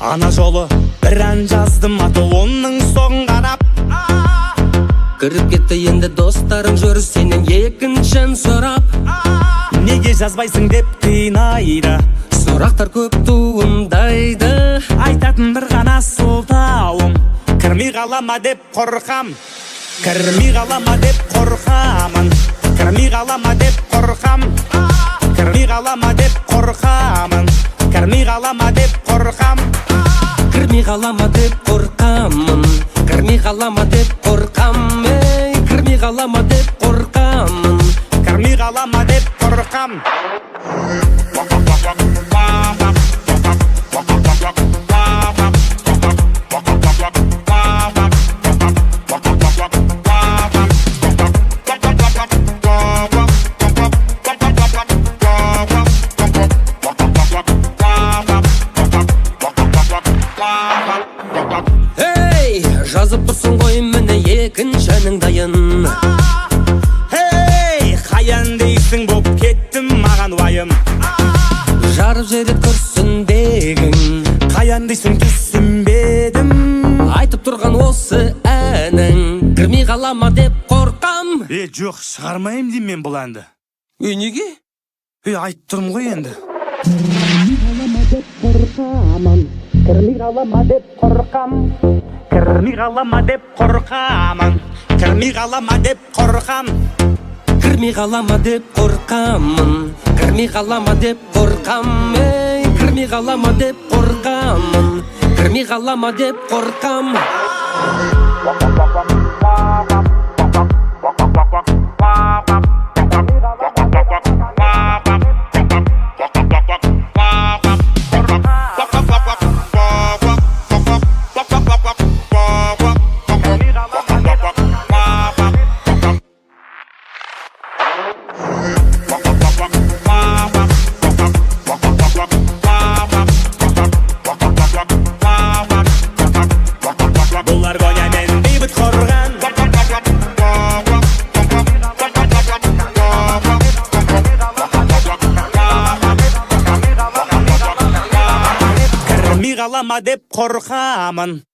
Ана жолы бір ән жаздым, аты оның соғын қарап. Кіріп кетті енді достарың жүр сенен екіншін сұрап. Неге жазбайсың деп қинайды, Сұрақтар көп туындайды. айтатын бір ғана сылтауым, кірмей қалама деп қорқам. Кірмей қалама деп қорқамын, кірмей қалама деп қорқам. Кірмей қалама деп қорқамын, кірмей қалама деп қорқам. Кірмей қалама деп қорқамын, кірмей қалама деп қорқам. Кірмей қалама деп қорқамын, кірмей қалама деп қорқам. Жазып тұрсың ғой міне екінші әнің дайын. Қаян дейсің боп кеттім маған уайым. Жарып жеді күрсінбегің, Қаян дейсің түсінбедім. айтып тұрған осы әнің. Кірмей қалама деп қорқам. Жоқ, шығармайым дейм мен бұл әнді. Неге? Айтып тұрмын ғой енді. Кірмей қалама деп қорқамын, Кірмей қалама деп қорқамын, кірмей қалама деп қорқам. кірмей қалама деп қорқамын, кірмей қалама деп қорқам. Кірмей қалама деп қорқамын, кірмей қалама деп қорқам. Бұлар гонямен бейбіт қорған, кірмей қалама деп қорқамын.